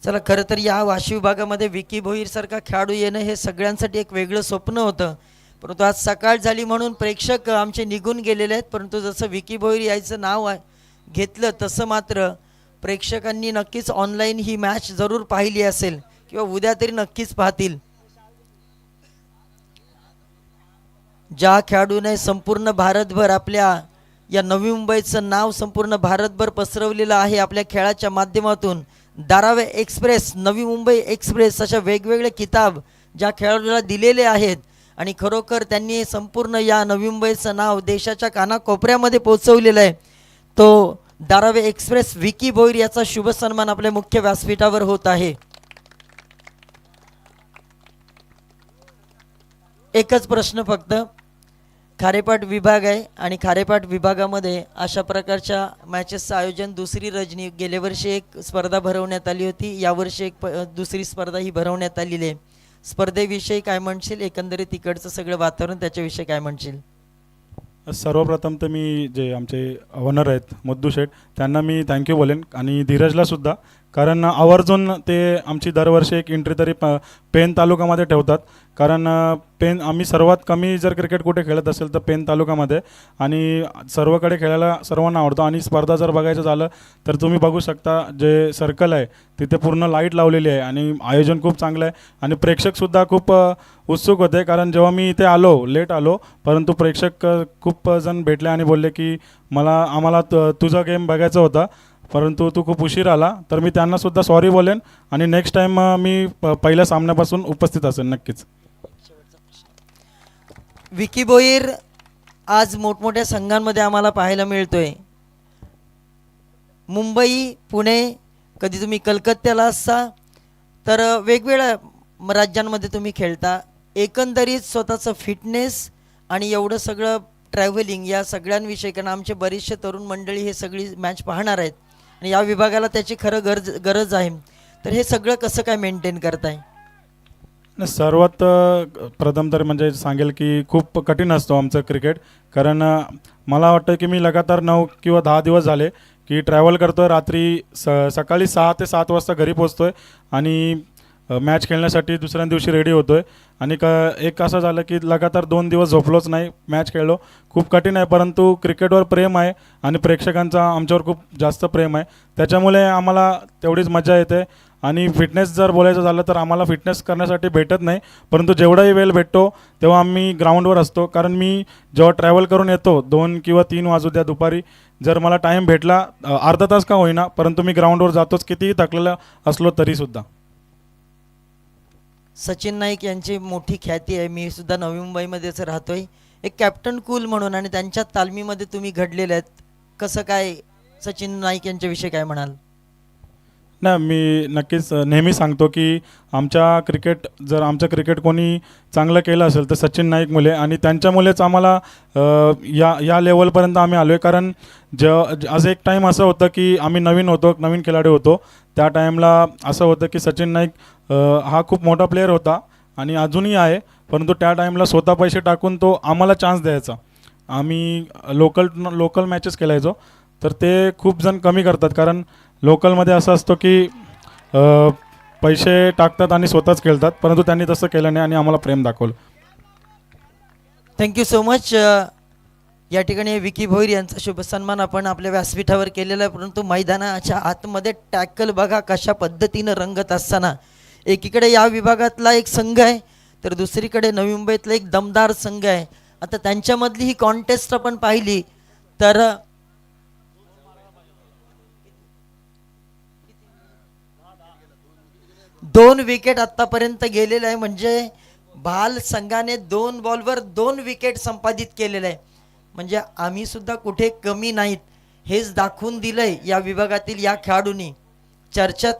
चला, खरं तर या वाशी विभागामध्ये विकी भोईर सारखा खेळाडू येणं हे सगळ्यांसाठी एक वेगळं स्वप्न होतं, परंतु आज सकाळ झाली म्हणून प्रेक्षक आमचे निघून गेलेले आहेत. परंतु जसं विकी भोईर यायचं नाव घेतलं तसं मात्र प्रेक्षकांनी नक्कीच ऑनलाईन ही मॅच जरूर पाहिली असेल किंवा उद्या तरी नक्कीच पाहतील. ज्या खेळाडूने संपूर्ण भारतभर आपल्या या नवी मुंबईचं नाव संपूर्ण भारतभर पसरवलेलं आहे आपल्या खेळाच्या माध्यमातून, धारावी एक्सप्रेस, नवी मुंबई एक्सप्रेस अशा वेगवेगळे किताब ज्या खेळाडूला दिलेले आहेत आणि खरोखर त्यांनी संपूर्ण या नवी मुंबईचं नाव देशाच्या कानाकोपऱ्यामध्ये पोहोचवलेलं आहे, तो धारावी एक्सप्रेस विकी भोईर याचा शुभ सन्मान आपल्या मुख्य व्यासपीठावर होत आहे. एकच प्रश्न फक्त, खारेपाट विभाग आहे आणि खारेपाट विभागामध्ये अशा प्रकारच्या मॅचेसचं आयोजन दुसरी रजनी, गेल्या वर्षी एक स्पर्धा भरवण्यात आली होती, यावर्षी एक दुसरी स्पर्धा ही भरवण्यात आलेली आहे. स्पर्धेविषयी काय म्हणशील, एकंदरीत तिकडचं सगळं वातावरण त्याच्याविषयी काय म्हणशील? सर्वप्रथम तर मी जे आमचे ओनर आहेत मद्दू शेठ त्यांना मी थँक्यू बोलेन आणि धीरजलासुद्धा, कारण आवर्जून ते आमची दरवर्षी एक एंट्री तरी पेन तालुक्यामध्ये ठेवतात. कारण पेन आम्ही सर्वात कमी जर क्रिकेट कुठे खेळत असेल तर पेन तालुक्यामध्ये, आणि सर्वकडे खेळायला सर्वांना आवडतं. आणि स्पर्धा जर बघायचं झालं तर तुम्ही बघू शकता जे सर्कल आहे तिथे पूर्ण लाईट लावलेली आहे आणि आयोजन खूप चांगलं आहे आणि प्रेक्षकसुद्धा खूप उत्सुक होते. कारण जेव्हा मी इथे आलो, लेट आलो, परंतु प्रेक्षक खूप जण भेटले आणि बोलले की आम्हाला तुझा गेम बघायचा होता परंतु तू खूप उशीर आला. तर मी त्यांनासुद्धा सॉरी बोलेन आणि नेक्स्ट टाईम मी पहिल्या सामन्यापासून उपस्थित असेल नक्कीच. विकी भोईर आज मोठमोठ्या संघांमध्ये आम्हाला पाहायला मिळतोय, मुंबई, पुणे, कधी तुम्ही कलकत्त्याला असता, तर वेगवेगळ्या राज्यांमध्ये तुम्ही खेळता. एकंदरीत स्वतःचं फिटनेस आणि एवढं सगळं ट्रॅव्हलिंग या सगळ्यांविषयी, कारण आमचे बरेचसे तरुण मंडळी हे सगळी मॅच पाहणार आहेत आणि या विभागाला त्याची खरं गरज आहे, तर हे सगळं कसं काय मेंटेन करताय? सर्वात प्रथम तर म्हणजे सांगेल की खूप कठीण असतो आमचं क्रिकेट. कारण मला वाटतं की मी लगातार 9 किंवा 10 दिवस झाले की ट्रॅव्हल करतो आहे. रात्री सकाळी 6 ते 7 वाजता घरी पोचतो आहे आणि मॅच खेळण्यासाठी दुसऱ्या दिवशी रेडी होतो आहे. आणि एक असं झालं की लगातार 2 दिवस झोपलोच नाही, मॅच खेळलो. खूप कठीण आहे, परंतु क्रिकेटवर प्रेम आहे आणि प्रेक्षकांचा आमच्यावर खूप जास्त प्रेम आहे, त्याच्यामुळे आम्हाला तेवढीच मजा येते. आणि फिटनेस जर बोलायचं झालं तर आम्हाला फिटनेस करण्यासाठी भेटत नाही, परंतु जेवढाही वेळ भेटतो तेव्हा आम्ही ग्राउंडवर असतो. कारण मी जेव्हा ट्रॅव्हल करून येतो 2 किंवा 3 वाजू द्या दुपारी, जर मला टाईम भेटला अर्धा तास का होईना, परंतु मी ग्राउंडवर जातोच, कितीही थकलेला असलो तरीसुद्धा. सचिन नाईक यांची मोठी ख्याती आहे, मी सुद्धा नवी मुंबईमध्येच राहतोय, एक कॅप्टन कूल म्हणून, आणि त्यांच्या तालमीमध्ये तुम्ही घडलेले आहेत. कसं काय सचिन नाईक यांच्याविषयी काय म्हणाल? नाही, मी नक्कीच नेहमी सांगतो की आमचं क्रिकेट कोणी चांगलं केलं असेल तर सचिन नाईक मुले, आणि त्यांच्यामुळेच आम्हाला या लेवलपर्यंत आम्ही आलो आहे. कारण आज एक टाईम असं होतं की आम्ही नवीन खेळाडू होतो, त्या टाईमला असं होतं की सचिन नाईक हा खूप मोठा प्लेयर होता आणि अजूनही आहे, परंतु त्या टाईमला स्वतः पैसे टाकून तो आम्हाला चान्स द्यायचा. आम्ही लोकल मॅचेस खेळायचो, तर ते खूप जण कमी करतात. कारण लोकलमध्ये असं असतं की पैसे टाकतात आणि स्वतःच खेळतात, परंतु त्यांनी तसं केलं नाही आणि आम्हाला प्रेम दाखवलं. Thank you so much. या ठिकाणी विकी भोईर यांचा शुभ सन्मान आपण आपल्या व्यासपीठावर केलेला आहे, परंतु मैदानाच्या आतमध्ये टॅकल बघा कशा पद्धतीनं रंगत असताना, एकीकडे या विभागातला एक संघ आहे तर दुसरीकडे नवी मुंबईतला एक दमदार संघ आहे. आता त्यांच्यामधली ही कॉन्टेस्ट आपण पाहिली तर दोन विकेट आतापर्यंत गेलेले आहे, म्हणजे भाल संघाने 2 बॉलवर 2 विकेट संपादित केलेले आहे. म्हणजे आम्ही सुद्धा कुठे कमी नाहीत हेच दाखवून दिलंय या विभागातील या खेळाडूंनी. चर्चा